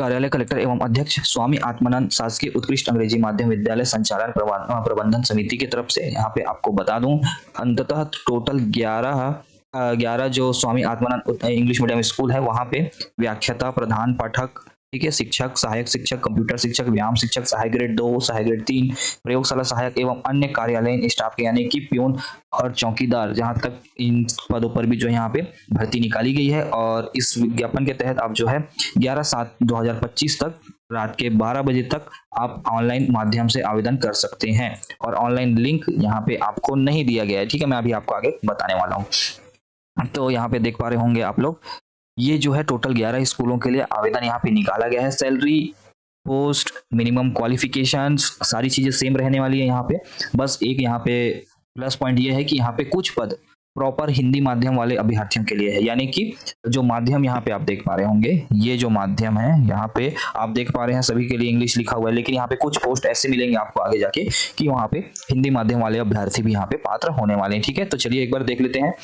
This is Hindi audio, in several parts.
कार्यालय कलेक्टर एवं अध्यक्ष स्वामी आत्मानंद शासकीय उत्कृष्ट अंग्रेजी माध्यम विद्यालय संचालन प्रबंधन समिति की तरफ से। यहाँ पे आपको बता दूं अंततः टोटल 11 जो Swami Atmanand English medium school है वहाँ पे व्याख्याता, प्रधान पाठक, ठीक है, शिक्षक, सहायक शिक्षक, कंप्यूटर शिक्षक, व्यायाम शिक्षक, सहायक ग्रेड 2, सहायक ग्रेड 3, प्रयोगशाला सहायक एवं अन्य कार्यालयीन स्टाफ के यानी कि प्यून और चौकीदार, जहां तक इन पदों पर भी जो यहाँ पे भर्ती निकाली गई है। और इस विज्ञापन के तहत आप जो है 11/7/2025 तक रात के 12 बजे तक आप ऑनलाइन माध्यम से आवेदन कर सकते हैं। और ऑनलाइन लिंक यहाँ पे आपको नहीं दिया गया है, ठीक है, मैं अभी आपको आगे बताने वाला हूँ। तो यहाँ पे देख पा रहे होंगे आप लोग, ये जो है टोटल 11 स्कूलों के लिए आवेदन यहाँ पे निकाला गया है। सैलरी, पोस्ट, मिनिमम क्वालिफिकेशंस, सारी चीजें सेम रहने वाली है यहाँ पे। बस एक यहाँ पे प्लस पॉइंट ये है कि यहाँ पे कुछ पद प्रॉपर हिंदी माध्यम वाले अभ्यर्थियों के लिए है, यानी कि जो माध्यम यहाँ पे आप देख पा रहे होंगे, ये जो माध्यम है यहाँ पे आप देख पा रहे हैं सभी के लिए इंग्लिश लिखा हुआ है, लेकिन यहाँ पे कुछ पोस्ट ऐसे मिलेंगे आपको आगे जाके कि वहाँ पे हिंदी माध्यम वाले अभ्यर्थी भी यहाँ पे पात्र होने वाले हैं। ठीक है, तो चलिए एक बार देख लेते हैं।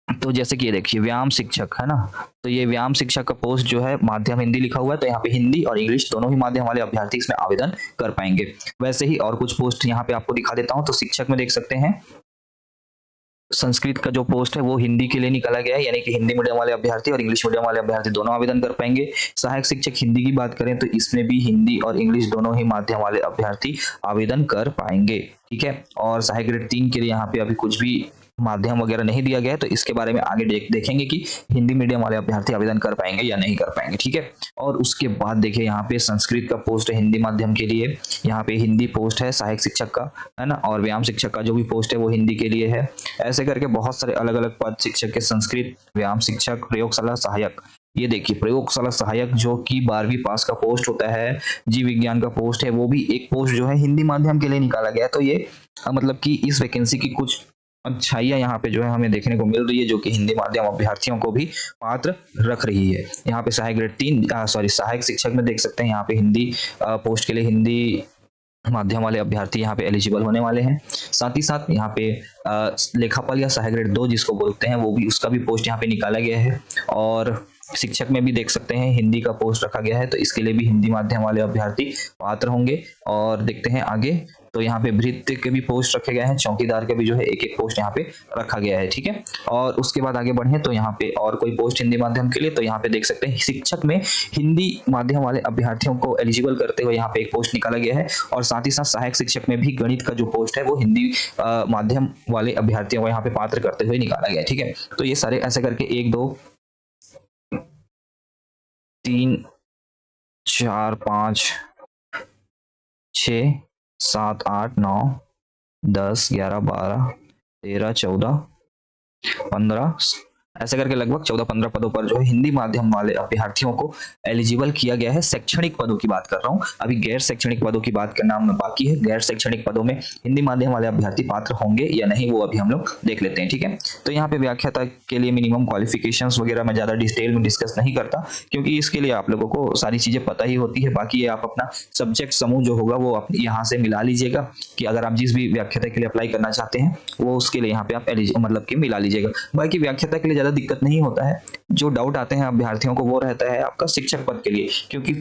तो जैसे कि ये देखिए व्यायाम शिक्षक है ना, तो ये व्यायाम शिक्षक का पोस्ट जो है माध्यम हिंदी लिखा हुआ है, तो यहाँ पे हिंदी और इंग्लिश दोनों ही माध्यम वाले अभ्यर्थी इसमें आवेदन कर पाएंगे। वैसे ही और कुछ पोस्ट यहाँ पे आपको दिखा देता हूँ। तो शिक्षक में देख सकते हैं संस्कृत का जो पोस्ट है वो हिंदी के लिए निकाला गया है, यानी कि हिंदी मीडियम वाले अभ्यर्थी और इंग्लिश मीडियम वाले अभ्यर्थी दोनों आवेदन कर पाएंगे। सहायक शिक्षक हिंदी की बात करें तो इसमें भी हिंदी और इंग्लिश दोनों ही माध्यम वाले अभ्यर्थी आवेदन कर पाएंगे। ठीक है, और सहायक ग्रेड 3 के लिए यहाँ पे अभी कुछ भी माध्यम वगैरह नहीं दिया गया है, तो इसके बारे में आगे देखेंगे कि हिंदी मीडियम वाले अभ्यर्थी आवेदन कर पाएंगे या नहीं कर पाएंगे। ठीक है, और उसके बाद देखिए यहाँ पे संस्कृत का पोस्ट है हिंदी माध्यम के लिए, यहाँ पे हिंदी पोस्ट है सहायक शिक्षक का, है ना, और व्यायाम शिक्षक का जो भी पोस्ट है वो हिंदी के लिए है। ऐसे करके बहुत सारे अलग अलग पद शिक्षक के, संस्कृत, व्यायाम शिक्षक, प्रयोगशाला सहायक। ये देखिए प्रयोगशाला सहायक जो कि 12वीं पास का पोस्ट होता है, जीव विज्ञान का पोस्ट है, वो भी एक पोस्ट जो है हिंदी माध्यम के लिए निकाला गया है। तो ये मतलब कि इस वैकेंसी की कुछ अच्छाइयाँ यहाँ पे जो है हमें देखने को मिल रही है, जो कि हिंदी माध्यम अभ्यर्थियों को भी पात्र रख रही है। यहाँ पे सहायक ग्रेड 3 सहायक शिक्षक में देख सकते हैं यहाँ पे हिंदी पोस्ट के लिए हिंदी माध्यम वाले अभ्यर्थी यहाँ पे एलिजिबल होने वाले हैं। साथ ही साथ यहाँ पे लेखापाल या सहायक ग्रेड 2 जिसको बोलते हैं, वो भी उसका भी पोस्ट यहाँ पे निकाला गया है। और शिक्षक में भी देख सकते हैं हिंदी का पोस्ट रखा गया है, तो इसके लिए भी हिंदी माध्यम वाले अभ्यर्थी पात्र होंगे। और देखते हैं आगे, तो यहाँ पे भृत्य के भी पोस्ट रखे गए हैं, चौकीदार के भी जो है एक एक पोस्ट यहाँ पे रखा गया है। ठीक है, और उसके बाद आगे बढ़े तो यहाँ पे और कोई पोस्ट हिंदी माध्यम के लिए, तो यहाँ पे देख सकते हैं शिक्षक में हिंदी माध्यम वाले अभ्यर्थियों को एलिजिबल करते हुए यहाँ पे एक पोस्ट निकाला गया है। और साथ ही साथ सहायक शिक्षक में भी गणित का जो पोस्ट है वो हिंदी माध्यम वाले अभ्यर्थियों को यहाँ पे पात्र करते हुए निकाला गया है। ठीक है, तो ये सारे ऐसे करके 1 2 3 4 5 6 7 8 9 10 11 12 13 14 15 ऐसे करके लगभग 14-15 पदों पर जो है हिंदी माध्यम वाले अभ्यर्थियों को एलिजिबल किया गया है। शैक्षणिक पदों की बात कर रहा हूं, अभी गैर शैक्षणिक पदों की बात करना बाकी है। गैर शैक्षणिक पदों में हिंदी माध्यम वाले अभ्यर्थी पात्र होंगे या नहीं वो अभी हम लोग देख लेते हैं। ठीक है, तो यहाँ पे व्याख्याता के लिए मिनिमम क्वालिफिकेशंस वगैरह मैं ज्यादा डिटेल में डिस्कस नहीं करता, क्योंकि इसके लिए आप लोगों को सारी चीजें पता ही होती है। बाकी ये आप अपना सब्जेक्ट समूह जो होगा वो यहाँ से मिला लीजिएगा कि अगर आप जिस भी व्याख्याता के लिए अप्लाई करना चाहते हैं वो उसके लिए यहाँ पे आप मतलब कि मिला लीजिएगा। बाकी व्याख्याता के लिए ज्यादा दिक्कत नहीं होता है। जो डाउट आते हैं अभ्यर्थियों को वो रहता है आपका शिक्षक पद के लिए, क्योंकि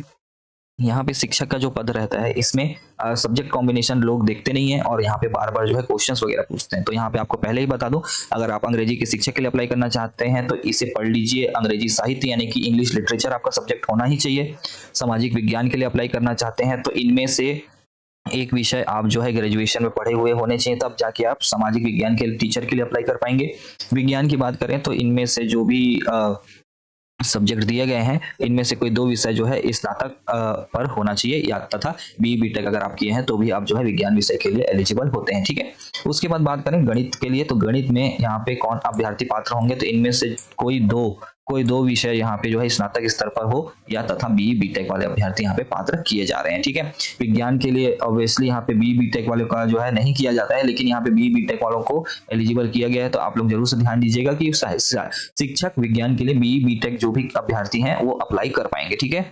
यहाँ पे शिक्षक का जो पद रहता है इसमें सब्जेक्ट कॉम्बिनेशन लोग देखते नहीं है और यहाँ पे बार बार जो है क्वेश्चंस वगैरह पूछते हैं। तो यहाँ पे आपको पहले ही बता दूं, अगर आप अंग्रेजी के शिक्षक के लिए अप्लाई करना चाहते हैं तो इसे पढ़ लीजिए। अंग्रेजी साहित्य यानी कि इंग्लिश लिटरेचर आपका सब्जेक्ट होना ही चाहिए। सामाजिक विज्ञान के लिए अप्लाई करना चाहते हैं तो इनमें से एक विषय आप जो है ग्रेजुएशन में पढ़े हुए होने चाहिए, तब जाके आप सामाजिक विज्ञान के टीचर के लिए अप्लाई कर पाएंगे। विज्ञान की बात करें तो इनमें से जो भी सब्जेक्ट दिए गए हैं इनमें से कोई 2 विषय जो है स्नातक पर होना चाहिए, या तथा BE BTech अगर आप किए हैं तो भी आप जो है विज्ञान विषय के लिए एलिजिबल होते हैं। ठीक है, उसके बाद बात करें गणित के लिए, तो गणित में यहाँ पे कौन अभ्यर्थी पात्र होंगे, तो इनमें से कोई दो विषय यहाँ पे जो है स्नातक स्तर पर हो या तथा BE BTech वाले अभ्यर्थी यहाँ पे पात्र किए जा रहे हैं। ठीक है, विज्ञान के लिए ऑब्वियसली यहाँ पे BE BTech वालों का जो है नहीं किया जाता है, लेकिन यहाँ पे BE BTech वालों को एलिजिबल किया गया है। तो आप लोग जरूर से ध्यान दीजिएगा कि शिक्षक विज्ञान के लिए BE BTech जो भी अभ्यर्थी हैं वो अप्लाई कर पाएंगे। ठीक है,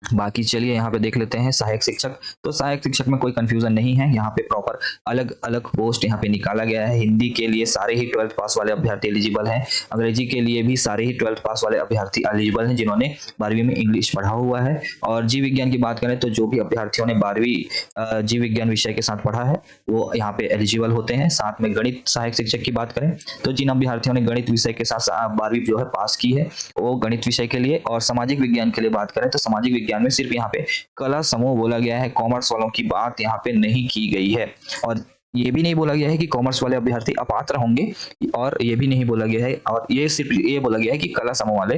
बाकी चलिए यहाँ पे देख लेते हैं सहायक शिक्षक। तो सहायक शिक्षक में कोई कंफ्यूजन नहीं है, यहाँ पे प्रॉपर अलग अलग पोस्ट यहाँ पे निकाला गया है। हिंदी के लिए सारे ही 12th पास वाले अभ्यर्थी एलिजिबल हैं, अंग्रेजी के लिए भी सारे ही 12th पास वाले अभ्यर्थी एलिजिबल हैं जिन्होंने 12वीं में इंग्लिश पढ़ा हुआ है। और जीव विज्ञान की बात करें तो जो भी अभ्यर्थियों ने 12वीं जीव विज्ञान विषय के साथ पढ़ा है वो यहाँ पे एलिजिबल होते हैं। साथ में गणित सहायक शिक्षक की बात करें तो जिन अभ्यर्थियों ने गणित विषय के साथ 12वीं जो है पास की है वो गणित विषय के लिए। और सामाजिक विज्ञान के लिए बात करें तो सामाजिक विज्ञान में सिर्फ यहाँ पे कला समूह बोला गया है, कॉमर्स वालों की बात यहाँ पे नहीं की गई है। और ये भी नहीं बोला गया है कि कॉमर्स वाले अभ्यर्थी अपात्र होंगे, और ये भी नहीं बोला गया है, और ये सिर्फ ये बोला गया है कि कला समूह वाले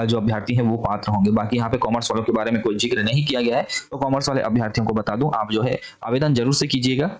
जो अभ्यर्थी हैं वो पात्र होंगे। बाकी यहाँ पे कॉमर्स वालों के बारे में कोई जिक्र नहीं किया गया है। तो कॉमर्स वाले अभ्यर्थियों को बता दूं, आप जो है आवेदन जरूर से कीजिएगा।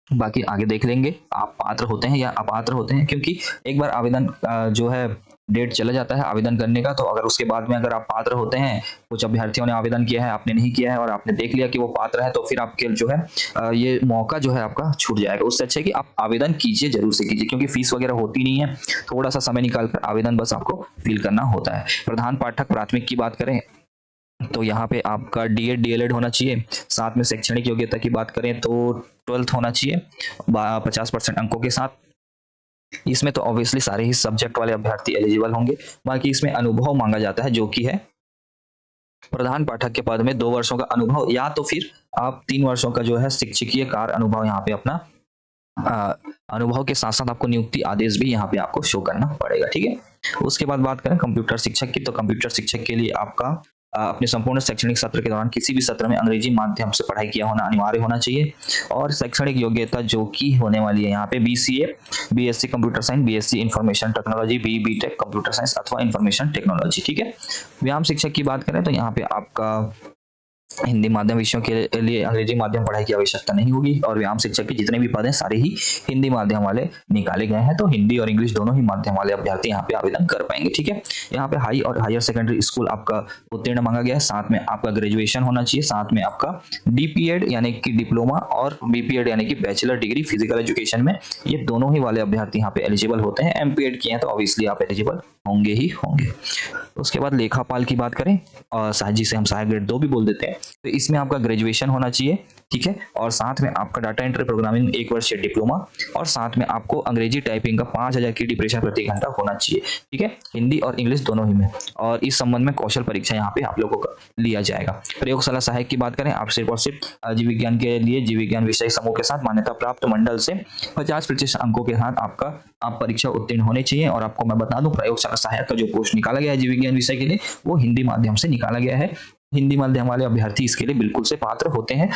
बाकी आगे देख लेंगे आप पात्र होते हैं या अपात्र होते हैं, क्योंकि एक बार आवेदन जो है डेट चला जाता है आवेदन करने का। तो अगर उसके बाद में अगर आप पात्र होते हैं, कुछ अभ्यर्थियों ने आवेदन किया है आपने नहीं किया है और आपने देख लिया कि वो पात्र है, तो फिर आपके जो है ये मौका जो है आपका छूट जाएगा। उससे अच्छा है कि आप आवेदन कीजिए, जरूर से कीजिए, क्योंकि फीस वगैरह होती नहीं है। थोड़ा सा समय निकालकर आवेदन बस आपको फिल करना होता है। प्रधान पाठक प्राथमिक की बात करें तो यहाँ पे आपका डीएड डीएलएड होना चाहिए। साथ में शैक्षणिक योग्यता की बात करें तो 12th होना चाहिए 50% अंकों के साथ। इसमें तो ऑब्वियसली सारे ही सब्जेक्ट वाले अभ्यर्थी एलिजिबल होंगे। बाकी इसमें अनुभव मांगा जाता है, जो कि है प्रधान पाठक के पद में 2 वर्षों का अनुभव, या तो फिर आप 3 वर्षों का जो है शिक्षकीय कार्य अनुभव यहाँ पे अपना अनुभव के साथ साथ आपको नियुक्ति आदेश भी यहाँ पे आपको शो करना पड़ेगा। ठीक है, उसके बाद बात करें कंप्यूटर शिक्षक की, तो कंप्यूटर शिक्षक के लिए आपका अपने संपूर्ण शैक्षणिक सत्र के दौरान किसी भी सत्र में अंग्रेजी माध्यम से पढ़ाई किया होना अनिवार्य होना चाहिए। और शैक्षणिक योग्यता जो कि होने वाली है यहाँ पे BCA, BSc computer science, BSc information technology, BTech computer science अथवा इंफॉर्मेशन टेक्नोलॉजी। ठीक है, व्यायाम शिक्षक की बात करें तो यहाँ पे आपका हिंदी माध्यम विषयों के लिए अंग्रेजी माध्यम पढ़ाई की आवश्यकता नहीं होगी। और व्यायाम शिक्षक के जितने भी पद हैं सारे ही हिंदी माध्यम वाले निकाले गए हैं, तो हिंदी और इंग्लिश दोनों ही माध्यम वाले अभ्यर्थी यहाँ पे आवेदन कर पाएंगे। ठीक है, यहाँ पे हाई और हायर सेकेंडरी स्कूल आपका उत्तीर्ण मांगा गया है, साथ में आपका ग्रेजुएशन होना चाहिए, साथ में आपका डीपीएड यानी कि डिप्लोमा और बीपीएड यानी कि बैचलर डिग्री फिजिकल एजुकेशन में, ये दोनों ही वाले अभ्यर्थी यहाँ पे एलिजिबल होते हैं। एमपीएड किए हैं तो ऑब्वियसली आप एलिजिबल होंगे ही होंगे। उसके बाद लेखापाल की बात करें और साहजी से हम सहायक ग्रेड 2 भी बोल देते हैं, तो इसमें आपका ग्रेजुएशन होना चाहिए। ठीक है, और साथ में आपका डाटा एंट्री प्रोग्रामिंग 1 वर्षीय डिप्लोमा, और साथ में आपको अंग्रेजी टाइपिंग का 5000 की डिप्रेशन प्रति घंटा होना चाहिए। ठीक है, हिंदी और इंग्लिश दोनों ही में। और इस संबंध में कौशल परीक्षा यहाँ पे आप लोगों का लिया जाएगा। प्रयोगशाला सहायक की बात करें, आप सिर्फ और सिर्फ जीव विज्ञान के लिए जीव विज्ञान विषय समूह के साथ मान्यता प्राप्त मंडल से 50% अंकों के साथ आप परीक्षा उत्तीर्ण होने चाहिए। और आपको मैं बता दूं, प्रयोगशाला सहायक का जो पोस्ट निकाला गया है जीव विज्ञान विषय के लिए वो हिंदी माध्यम से निकाला गया है। हिंदी माध्यम वाले अभ्यर्थी इसके लिए बिल्कुल से पात्र होते हैं।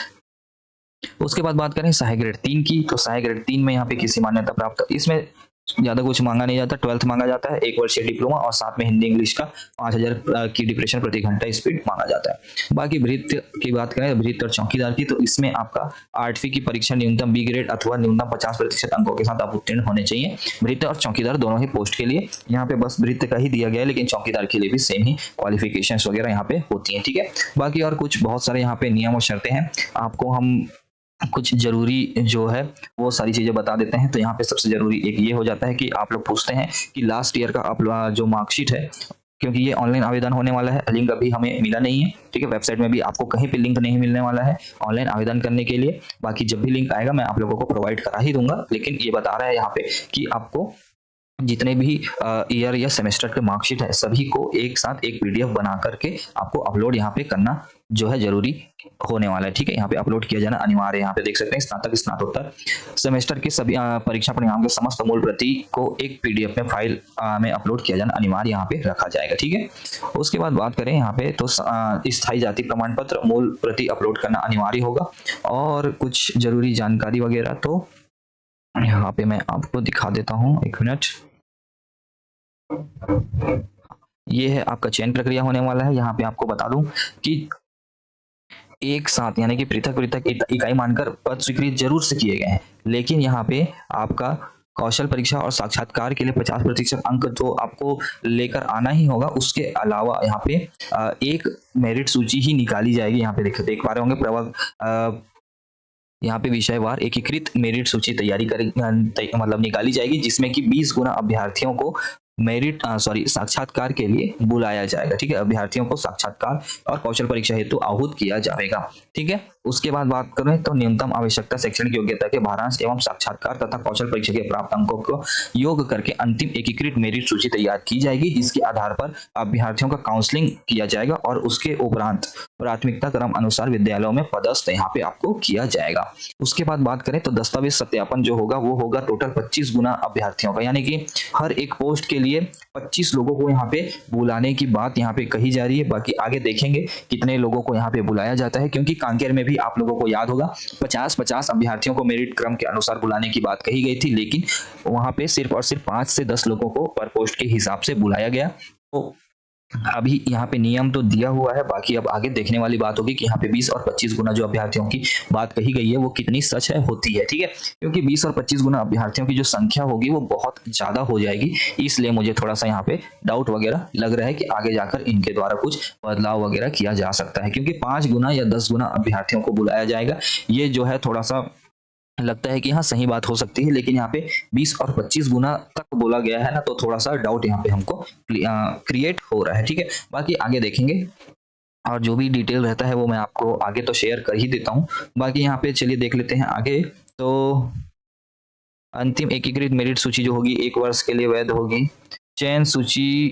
उसके बाद बात करें सहायक ग्रेड 3 की, तो सहायक ग्रेड 3 में यहाँ पे किसी मान्यता प्राप्त, इसमें ज्यादा कुछ मांगा नहीं जाता, 12th मांगा जाता है, 1 वर्षीय डिप्लोमा, और साथ में हिंदी इंग्लिश का 5000 की डिप्रेशन प्रति घंटा स्पीड मांगा जाता है। बाकी भृत्य की बात करें, भृत्य और चौकीदार की, तो इसमें आपका 8वीं की परीक्षा न्यूनतम बी ग्रेड अथवा न्यूनतम 50% अंकों के साथ आप उत्तीर्ण होने चाहिए। भृत्य और चौकीदार दोनों ही पोस्ट के लिए यहाँ पे बस भृत्य का ही दिया गया है, लेकिन चौकीदार के लिए भी सेम ही क्वालिफिकेशन वगैरह यहाँ पे होती है। ठीक है, बाकी और कुछ बहुत सारे यहाँ पे नियम और शर्तें हैं, आपको हम कुछ जरूरी जो है वो सारी चीजें बता देते हैं। तो यहाँ पे सबसे जरूरी एक ये हो जाता है कि आप लोग पूछते हैं कि लास्ट ईयर का आप जो मार्कशीट है, क्योंकि ये ऑनलाइन आवेदन होने वाला है, लिंक अभी हमें मिला नहीं है। ठीक है, वेबसाइट में भी आपको कहीं पे लिंक नहीं मिलने वाला है ऑनलाइन आवेदन करने के लिए। बाकी जब भी लिंक आएगा मैं आप लोगों को प्रोवाइड करा ही दूंगा, लेकिन ये बता रहा है यहाँ पे कि आपको जितने भी ईयर या सेमेस्टर के मार्कशीट है सभी को एक साथ एक पीडीएफ बना करके आपको अपलोड यहाँ पे करना जो है जरूरी होने वाला है। ठीक है, यहाँ पे अपलोड किया जाना अनिवार्य है। यहाँ पे देख सकते हैं स्नातक स्नातकोत्तर सेमेस्टर के सभी परीक्षा परिणाम के समस्त मूल प्रति को एक पीडीएफ में फाइल में अपलोड किया जाना अनिवार्य यहाँ पे रखा जाएगा। ठीक है, उसके बाद बात करें यहाँ पे तो स्थायी जाति प्रमाण पत्र मूल प्रति अपलोड करना अनिवार्य होगा। और कुछ जरूरी जानकारी वगैरह तो यहाँ पे मैं आपको दिखा देता हूँ, 1 मिनट। ये है आपका चयन प्रक्रिया होने वाला है। यहाँ पे आपको बता दूं कि एक साथ यानी कि पृथक पृथक इकाई मानकर पद स्वीकृत जरूर से किए गए हैं, लेकिन यहाँ पे आपका कौशल परीक्षा और साक्षात्कार के लिए 50% अंक तो आपको लेकर आना ही होगा। उसके अलावा यहाँ पे एक मेरिट सूची ही निकाली जाएगी। यहाँ पे देख पा रहे होंगे यहाँ पे विषयवार एकीकृत मेरिट सूची तैयारी मतलब निकाली जाएगी, जिसमें कि 20 गुना अभ्यर्थियों को मेरिट साक्षात्कार के लिए बुलाया जाएगा। ठीक है, अभ्यर्थियों को साक्षात्कार और कौशल परीक्षा हेतु आहूत किया जाएगा। ठीक है, उसके बाद बात करें तो न्यूनतम आवश्यकता शैक्षणिक योग्यता के भारांश एवं साक्षात्कार तथा कौशल परीक्षा के प्राप्त अंकों को योग करके अंतिम एकीकृत मेरिट सूची तैयार की जाएगी, जिसके आधार पर अभ्यर्थियों का काउंसलिंग किया जाएगा और उसके उपरांत प्राथमिकता क्रम अनुसार विद्यालयों में पदस्थ यहाँ पे आपको किया जाएगा। उसके बाद बात करें तो दस्तावेज सत्यापन जो होगा वो होगा टोटल 25 गुना अभ्यर्थियों का, यानी कि हर एक पोस्ट के लिए 25 लोगों को यहाँ पे बुलाने की बात यहाँ पे कही जा रही है। बाकी आगे देखेंगे कितने लोगों को यहाँ पे बुलाया जाता है, क्योंकि कांकेर में भी आप लोगों को याद होगा 50-50 अभ्यर्थियों को मेरिट क्रम के अनुसार बुलाने की बात कही गई थी, लेकिन वहां पे सिर्फ और सिर्फ 5 से 10 लोगों को पर पोस्ट के हिसाब से बुलाया गया। तो अभी यहाँ पे नियम तो दिया हुआ है, बाकी अब आगे देखने वाली बात होगी कि यहाँ पे 20 और 25 गुना जो अभ्यर्थियों की बात कही गई है वो कितनी सच है होती है। ठीक है, क्योंकि 20 और 25 गुना अभ्यर्थियों की जो संख्या होगी वो बहुत ज्यादा हो जाएगी, इसलिए मुझे थोड़ा सा यहाँ पे डाउट वगैरह लग रहा है कि आगे जाकर इनके द्वारा कुछ बदलाव वगैरह किया जा सकता है, क्योंकि 5 गुना या 10 गुना अभ्यर्थियों को बुलाया जाएगा, ये जो है थोड़ा सा लगता है कि हाँ सही बात हो सकती है, लेकिन यहाँ पे 20 और 25 गुना तक बोला गया है ना, तो थोड़ा सा डाउट यहाँ पे हमको क्रिएट हो रहा है। ठीक है, बाकी आगे देखेंगे और जो भी डिटेल रहता है वो मैं आपको आगे तो शेयर कर ही देता हूँ। बाकी यहाँ पे चलिए देख लेते हैं आगे। तो अंतिम एकीकृत मेरिट सूची जो होगी 1 वर्ष के लिए वैध होगी। चयन सूची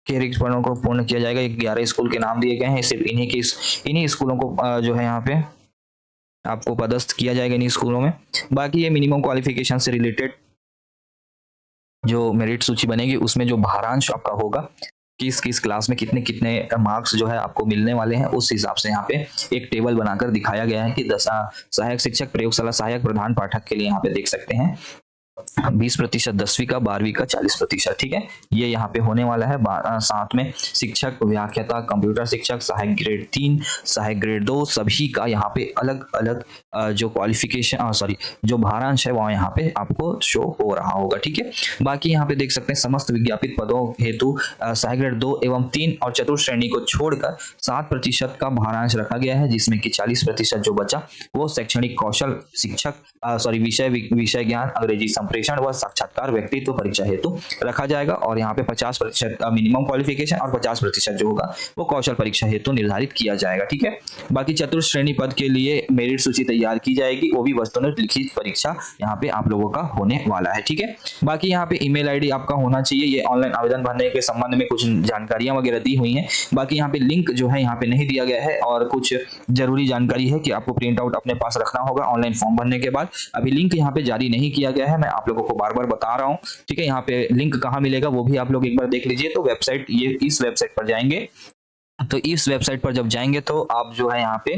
के रिक्त पदों को पूर्ण किया जाएगा। 11 स्कूल के नाम दिए गए हैं, सिर्फ इन्हीं स्कूलों को जो है यहाँ पे आपको पदस्थ किया जाएगा इन्हीं स्कूलों में। बाकी ये मिनिमम क्वालिफिकेशन से रिलेटेड जो मेरिट सूची बनेगी उसमें जो भारांश आपका होगा, किस किस क्लास में कितने कितने मार्क्स जो है आपको मिलने वाले हैं, उस हिसाब से यहाँ पे एक टेबल बनाकर दिखाया गया है कि सहायक शिक्षक, प्रयोगशाला सहायक, प्रधान पाठक के लिए यहाँ पे देख सकते हैं 20% 10वीं का, 12वीं का 40%। ठीक है, ये यहाँ पे होने वाला है। साथ में शिक्षक, व्याख्याता, कंप्यूटर शिक्षक, सहायक ग्रेड 3, सहायक ग्रेड 2, सभी का यहाँ पे अलग अलग जो क्वालिफिकेशन जो भारांश है वो यहाँ पे आपको शो हो रहा होगा। ठीक है, बाकी यहाँ पे देख सकते हैं समस्त विज्ञापित पदों हेतु सहायक ग्रेड 2 एवं 3 और चतुर्थ श्रेणी को छोड़कर 7% का भारांश रखा गया है, जिसमें कि 40% जो बचा वो शैक्षणिक कौशल शिक्षक विषय ज्ञान, अंग्रेजी संप्रेषण व साक्षात्कार व्यक्तित्व परीक्षा हेतु रखा जाएगा। और यहाँ पे 50% मिनिमम क्वालिफिकेशन और 50% जो होगा वो कौशल परीक्षा हेतु निर्धारित किया जाएगा। ठीक है, बाकी चतुर्थ श्रेणी पद के लिए मेरिट सूची तैयार की जाएगी, वो भी वस्तुनिष्ठ लिखित परीक्षा यहाँ पे आप लोगों का होने वाला है। ठीक है, बाकी यहाँ पे ईमेल आईडी आपका होना चाहिए। ये ऑनलाइन आवेदन भरने के संबंध में कुछ जानकारियां वगैरह दी हुई है, बाकी यहाँ पे लिंक जो है यहाँ पे नहीं दिया गया है, और कुछ जरूरी जानकारी है कि आपको प्रिंट आउट अपने पास रखना होगा ऑनलाइन फॉर्म भरने के बाद। अभी लिंक यहाँ पे जारी नहीं किया गया है, मैं आप लोगों को बार बार बता रहा हूँ। ठीक है, यहाँ पे लिंक कहाँ मिलेगा वो भी आप लोग एक बार देख लीजिए। तो वेबसाइट, ये इस वेबसाइट पर जाएंगे, तो इस वेबसाइट पर जब जाएंगे तो आप जो है यहाँ पे